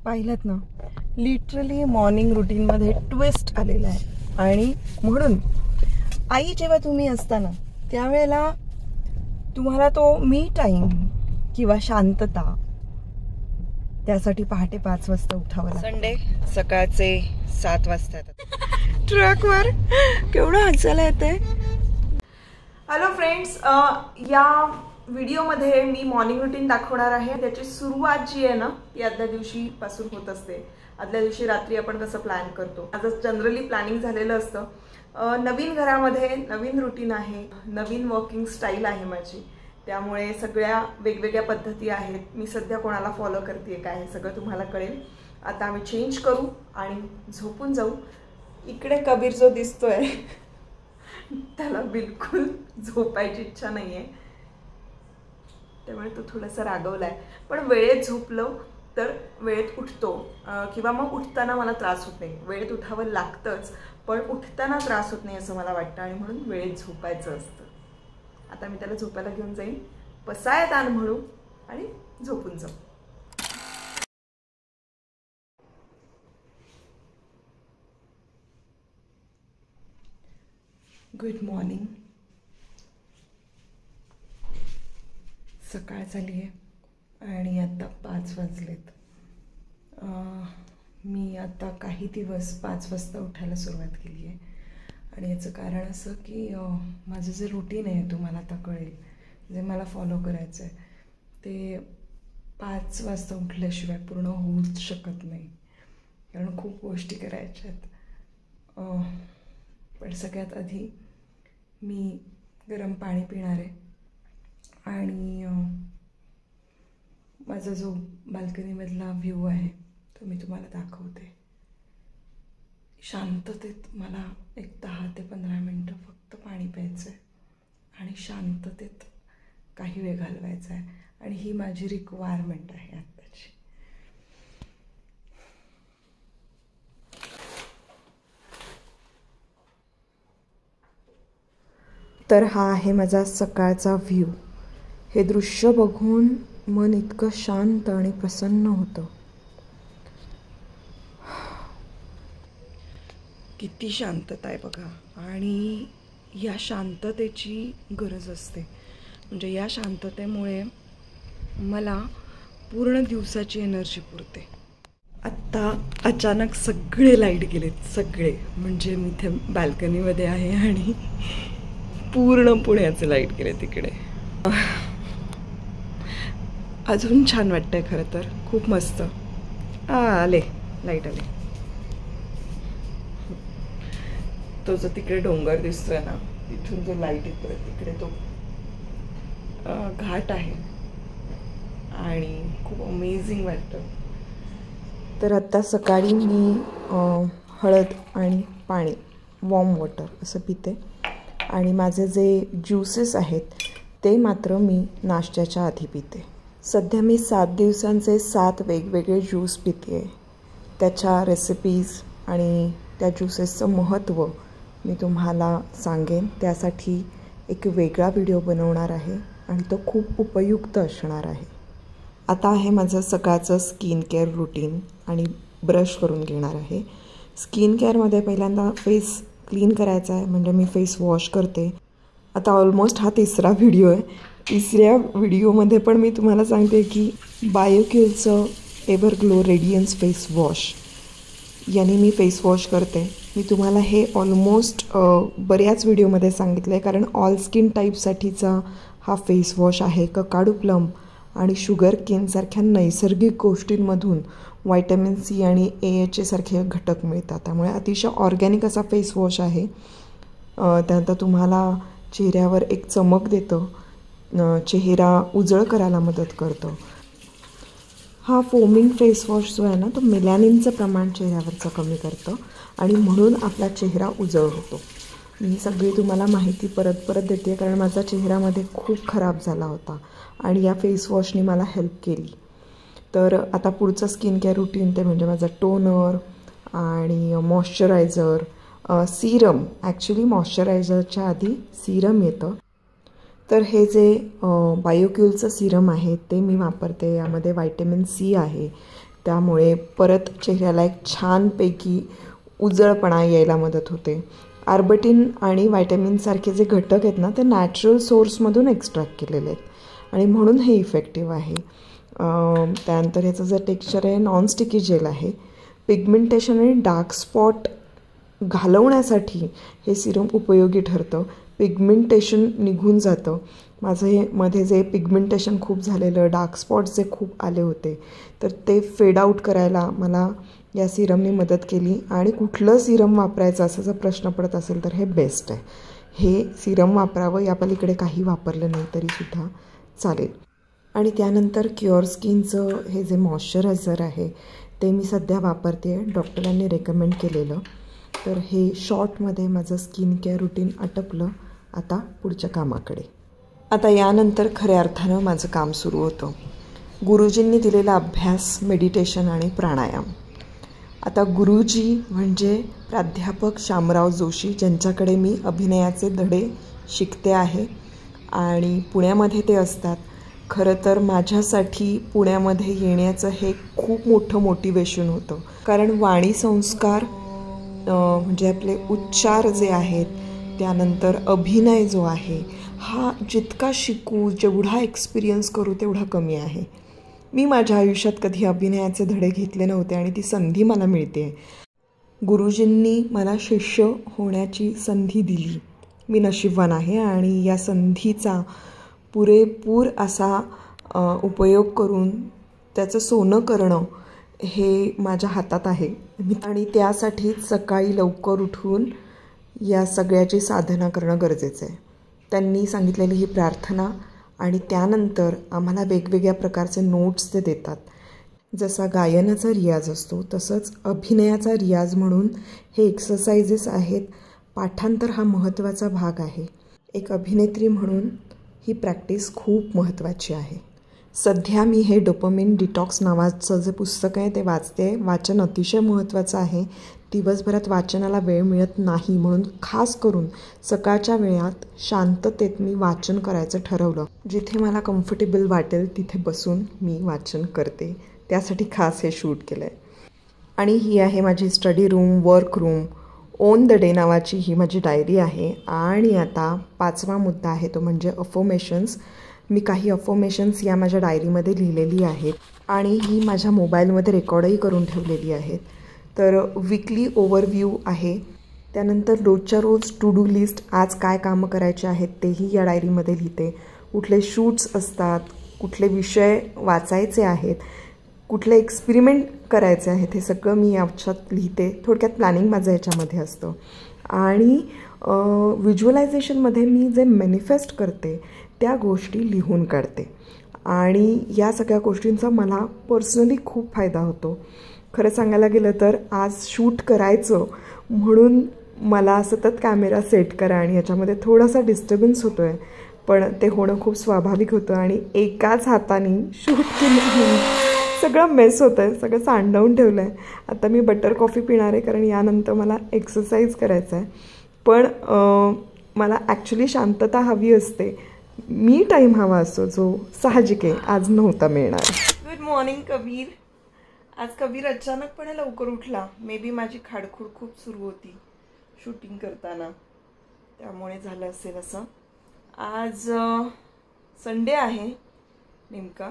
पाहिलत ना, literally morning रुटीनमध्ये twist आलेला आहे. आणि म्हणून आई जेव्हा तुम्ही असताना त्यावेळेला तुम्हाला तो मी टाईम किंवा शांतता, त्यासाठी पहाटे 5 वाजता उठावं लागतं. संडे सकाळचे 7 वाजता ट्रकवर केवढं हसायला येते. हॅलो फ्रेंड्स, या व्हिडिओमध्ये मी मॉर्निंग रुटीन दाखवणार आहे. त्याची सुरुवात जी आहे ना ती आदल्या दिवशी पासून होत असते. आदल्या दिवशी रात्री आपण कसं प्लॅन करतो, आज जनरली प्लॅनिंग झालेलं असतं. नवीन घरामध्ये नवीन रुटीन आहे, नवीन वॉकिंग स्टाईल आहे माझी, त्यामुळे सगळ्या वेगवेगळ्या पद्धती आहेत. मी सध्या कोणाला फॉलो करते काय हे सगळं तुम्हाला कळेल. आता आम्ही चेंज करू आणि झोपून जाऊ. इकडे कबीर जो दिसतोय त्याला बिलकुल झोपायची इच्छा नाही आहे, त्यामुळे तो थोडासा रागवलाय. पण वेळेत झोपलो तर वेळेत उठतो, किंवा मग उठताना मला त्रास होत नाही. वेळेत उठावं लागतंच, पण उठताना त्रास होत नाही असं मला वाटतं, आणि म्हणून वेळेत झोपायचं असतं. आता मी त्याला झोपायला घेऊन जाईन, पसाय ताण म्हणू आणि झोपून जाऊ. Good morning. सकाळ झाली आहे आणि आता 5 वाजलेत. मी आता काही दिवस 5 वाजता उठायला सुरुवात केली आहे. आणि याचं कारण असं की माझं जे रुटीन आहे तुम्हाला आता कळेल, जे मला फॉलो करायचं आहे ते 5 वाजता उठल्याशिवाय पूर्ण होऊच शकत नाही, कारण खूप गोष्टी करायच्या आहेत. पण सगळ्यात आधी मी गरम पाणी पिणार आहे आणि माझा जो बाल्कनीमधला व्ह्यू आहे तो मी तुम्हाला दाखवते. शांततेत मला एक 10 ते 15 मिनटं फक्त पाणी प्यायचं आहे आणि शांततेत काही वेळ घालवायचा आहे, आणि ही माझी रिक्वायरमेंट आहे आत्ताची. तर हा आहे माझा सकाळचा व्ह्यू. हे दृश्य बघून मन इतकं शांत आणि प्रसन्न होतं. किती शांतता आहे बघा, आणि या शांततेची गरज असते. म्हणजे या शांततेमुळे मला पूर्ण दिवसाची एनर्जी पुरते. आत्ता अचानक सगळे लाईट गेलेत, सगळे. म्हणजे मी इथे बाल्कनीमध्ये आहे आणि पूर्ण पुण्याचे लाईट गेले तिकडे. अजून छान वाटतंय खरं तर, खूप मस्त. आले लाईट आले. तो जो तिकडे डोंगर दिसतोय ना, तिथून जो लाईट येतोय तिकडे तो घाट आहे आणि खूप अमेझिंग वाटतं. तर आता सकाळी मी हळद आणि पाणी, वॉर्म वॉटर असं पिते. आणि माझे जे ज्यूसेस आहेत ते मात्र मी नाश्त्याच्या आधी पिते. सध्या मी 7 दिवसांचे 7 वेगवेगळे ज्यूस पिते. त्याच्या रेसिपीज आणि त्या ज्यूसेसचं महत्त्व मी तुम्हाला सांगेन. त्यासाठी एक वेगळा व्हिडिओ बनवणार आहे आणि तो खूप उपयुक्त असणार आहे. आता आहे माझं सकाळचं स्किन केअर रुटीन आणि ब्रश करून घेणार आहे. स्किन केअरमध्ये पहिल्यांदा फेस क्लीन करायचा आहे, म्हणजे मी फेस वॉश करते. आता ऑलमोस्ट हा 3रा व्हिडिओ आहे. 3ऱ्या व्हिडिओमध्ये पण मी तुम्हाला सांगते की बायोक्यूलचं एव्हरग्लो रेडियन्स फेस वॉश याने मी फेस वॉश करते. मी तुम्हाला हे ऑलमोस्ट बऱ्याच व्हिडिओमध्ये सांगितलं आहे, कारण ऑल स्किन टाईपसाठीचा हा फेस वॉश आहे. ककाडू प्लम आणि शुगर केनसारख्या नैसर्गिक गोष्टींमधून व्हायटॅमिन सी आणि AHA सारखे घटक मिळतात. त्यामुळे अतिशय ऑर्गॅनिक असा फेस वॉश आहे. त्यानंतर तुम्हाला चेहऱ्यावर एक चमक देतं, चेहरा उजळ करायला मदत करतं. हा फोमिंग फेस वॉश जो आहे ना, तो मेलॅनिनचं प्रमाण चेहऱ्यावरचं कमी करतं आणि म्हणून आपला चेहरा उजळ होतो. ही सगळी तुम्हाला माहिती परत देते, कारण माझा चेहऱ्यामध्ये खूप खराब झाला होता आणि या फेस वॉशने मला हेल्प केली. तर आता पुढचं स्किन केअर रुटीन ते म्हणजे माझा टोनर आणि मॉइश्चरायझर, सीरम. ॲक्च्युली मॉइश्चरायझरच्या आधी सीरम येतं. तर हे जे बायोक्यूलचं सीरम आहे ते मी वापरते. यामध्ये व्हायटॅमिन सी आहे, त्यामुळे परत चेहऱ्याला एक छानपैकी उजळपणा यायला मदत होते. आर्बटिन आणि व्हायटॅमिनसारखे जे घटक आहेत ना, ते नॅचरल सोर्समधून एक्स्ट्रॅक्ट केलेले आहेत आणि म्हणून हे इफेक्टिव्ह आहे. त्यानंतर ह्याचं जे टेक्स्चर आहे नॉनस्टिकी जेल आहे. पिगमेंटेशन आणि डार्क स्पॉट घालवण्यासाठी हे सिरम उपयोगी ठरतं. पिगमेंटेशन निघून जातं. माझं हे मध्ये जे पिगमेंटेशन खूप झालेलं, डार्क स्पॉट्स जे खूप आले होते, तर ते फेड आऊट करायला मला या सिरमने मदत केली. आणि कुठलं सिरम वापरायचं असं जर प्रश्न पडत असेल तर हे बेस्ट आहे. हे सिरम वापरावं, या पलीकडे काही वापरलं नाही तरीसुद्धा चालेल. आणि त्यानंतर क्युअर स्किनचं हे जे मॉइश्चरायझर आहे ते मी सध्या वापरते आहे, डॉक्टरांनी रेकमेंड केलेलं. तर हे शॉर्टमध्ये माझं स्किन केअर रुटीन आटपलं. आता पुढच्या कामाकडे. आता यानंतर खऱ्या अर्थानं माझं काम सुरू होतं. गुरुजींनी दिलेला अभ्यास, मेडिटेशन आणि प्राणायाम. आता गुरुजी म्हणजे प्राध्यापक शामराव जोशी, ज्यांच्याकडे मी अभिनयाचे धडे शिकते आहे आणि पुण्यामध्ये ते असतात. खरं तर माझ्यासाठी पुण्यामध्ये येण्याचं हे खूप मोठं मोटिवेशन होतं, कारण वाणी संस्कार म्हणजे आपले उच्चार जे आहेत, त्यानंतर अभिनय जो आहे, हा जितका शिकू, जेवढा एक्सपिरियन्स करू तेवढा कमी आहे. मी माझ्या आयुष्यात कधी अभिनयाचे धडे घेतले नव्हते आणि ती संधी मला मिळते. गुरुजींनी मला शिष्य होण्याची संधी दिली. मी नशीबवान आहे आणि या संधीचा पुरेपूर असा उपयोग करून त्याचं सोनं करणं हे माझ्या हातात आहे. आणि त्यासाठीच सकाळी लवकर उठून या सगळ्याची साधना करणं गरजेचं आहे. त्यांनी सांगितलेली ही प्रार्थना आणि त्यानंतर आम्हाला वेगवेगळ्या प्रकारचे नोट्स ते देतात. जसा गायनाचा रियाज असतो तसंच अभिनयाचा रियाज म्हणून हे एक्सरसाइजेस आहेत. पाठांतर हा महत्त्वाचा भाग आहे. एक अभिनेत्री म्हणून ही प्रॅक्टिस खूप महत्त्वाची आहे. सध्या मी हे डोपामिन डिटॉक्स नावाचं जे पुस्तक आहे ते वाचते. वाचन अतिशय महत्त्वाचं आहे. दिवसभरात वाचनाला वेळ मिळत नाही, म्हणून खास करून सकाळच्या वेळात शांततेत मी वाचन करायचं ठरवलं. जिथे मला कम्फर्टेबल वाटेल तिथे बसून मी वाचन करते. त्यासाठी खास हे शूट केलं आहे. आणि ही आहे माझी study room, work room. On the day नावाची ही माझी डायरी आहे. आणि आता 5वा मुद्दा आहे तो म्हणजे अफर्मेशन्स. मी काही अफर्मेशन्स या माझ्या डायरीमध्ये लिहिलेली आहेत आणि ही माझ्या मोबाईलमध्ये रेकॉर्डही करून ठेवलेली आहेत. तर वीकली ओव्हरव्ह्यू आहे. त्यानंतर रोजच्या रोज टू डू लिस्ट, आज काय कामं करायचे आहेत तेही या डायरीमध्ये लिहिते. कुठले शूट्स असतात, कुठले विषय वाचायचे आहेत, कुठले एक्सपेरिमेंट करायचे आहेत, हे सगळं मी याच्यात लिहिते. थोडक्यात प्लॅनिंग माझं याच्यामध्ये असतं. आणि व्हिज्युअलायझेशनमध्ये मी जे मॅनिफेस्ट करते त्या गोष्टी लिहून काढते. आणि या सगळ्या गोष्टींचा मला पर्सनली खूप फायदा होतो. खरं सांगायला गेलं तर आज शूट करायचं म्हणून मला सतत कॅमेरा सेट करा आणि याच्यामध्ये थोडासा डिस्टर्बन्स होतो आहे, पण ते होणं खूप स्वाभाविक होतं. आणि एकाच हाताने शूट केलं, सगळं मेस होतं आहे, सगळं सांडवून ठेवलं आहे. आता मी बटर कॉफी पिणार आहे कारण यानंतर मला एक्सरसाइज करायचं आहे. पण मला ॲक्च्युली शांतता हवी असते, मी टाईम हवा असतो, जो साहजिक आहे आज नव्हता मिळणार. Good morning Kabir. आज कबीर अचानकपणे लवकर उठला. मे बी माझी खाडखूड खूप सुरू होती शूटिंग करताना, त्यामुळे झालं असेल असं. आज संडे आहे नेमका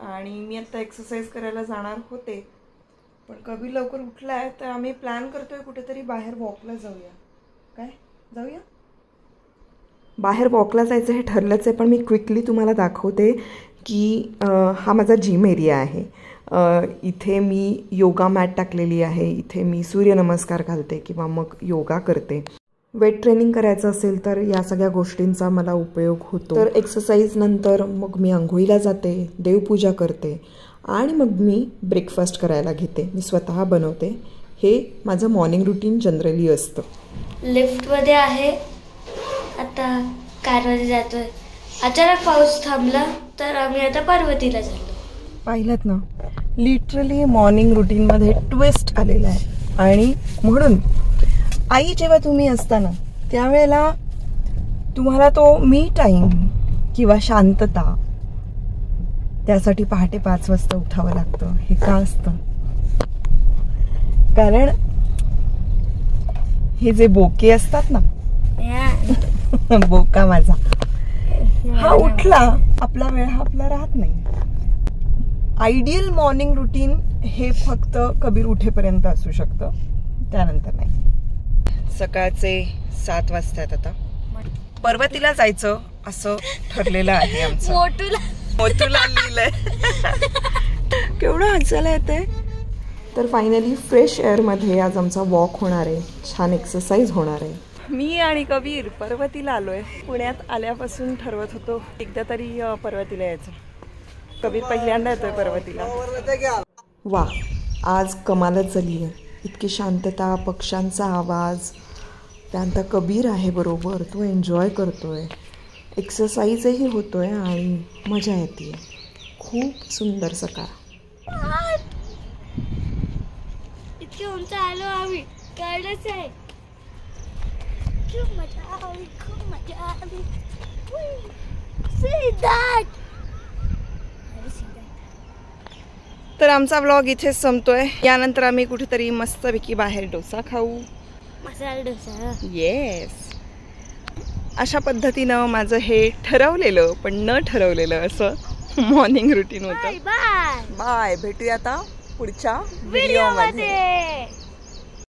आणि मी आता एक्सरसाइज करायला जाणार होते, पण कबीर लवकर उठला आहे तर आम्ही प्लॅन करतोय कुठेतरी बाहेर वॉकला जाऊया. काय जाऊया? बाहेर वॉकला जायचं हे ठरलंच आहे, पण मी क्विकली तुम्हाला दाखवते की हा माझा जिम एरिया आहे. इथे मी योगा मॅट टाकलेली आहे. इथे मी सूर्यनमस्कार घालते किंवा मग योगा करते. वेट ट्रेनिंग करायचं असेल तर या सगळ्या गोष्टींचा मला उपयोग होतो. तर एक्सरसाइज नंतर मग मी आंघोळीला जाते, देवपूजा करते आणि मग मी ब्रेकफास्ट करायला घेते. मी स्वतः बनवते. हे माझं मॉर्निंग रुटीन जनरली असतं. लिफ्टमध्ये आहे आता, कारमध्ये जातोय. अचानक पाऊस थांबला तर आम्ही आता पार्वतीला चाललो. पाहिलं ना, लिटरली मॉर्निंग रुटीनमध्ये ट्विस्ट आलेला आहे. आणि म्हणून आई जेव्हा तुम्ही असताना त्यावेळेला तुम्हाला तो मी टाईम किंवा शांतता त्यासाठी पहाटे 5 वाजता उठावं लागतं. हे का असतं? कारण हे जे बोके असतात ना, बोका माझा हा उठला, आपला वेळ हा आपला राहत नाही. आयडियल मॉर्निंग रुटीन हे फक्त कबीर उठेपर्यंत असू शकतं, त्यानंतर नाही. सकाळचे 7 वाजतात. आता पर्वतीला जायचं असं ठरलेलं आहे आमचं. मोटूला लिहिलंय. केवढं हसायला येतंय. तर फायनली फ्रेश एअरमध्ये आज आमचा वॉक होणार आहे, छान एक्सरसाइज होणार आहे. मी आणि कबीर पर्वतीला आलोय. पुण्यात आल्यापासून ठरवत होतो एकदा तरी पर्वतीला यायचं. कबीर पहिल्यांदा येतोय पर्वतीला. वा, आज कमालच झाली आहे. इतकी शांतता, पक्ष्यांचा आवाज, त्यानंतर कबीर आहे बरोबर, तो एन्जॉय करतोय, एक्सरसाइजही होतोय आणि मजा येते. खूप सुंदर सकाळ. इतके उंच आलो आम्ही, कळलंच आहे. खूप मजा आली, खूप मजा आली. सिद्धार्थ. तर आमचा व्लॉग इथेच संपतोय. यानंतर आम्ही कुठेतरी मस्तपैकी बाहेर डोसा खाऊ. मसाला डोसा. येस. अशा पद्धतीनं माझं हे ठरवलेलं पण न ठरवलेलं असं मॉर्निंग रुटीन होतं. Bye bye. बाय. भेटूया आता पुढच्या व्हिडिओमध्ये.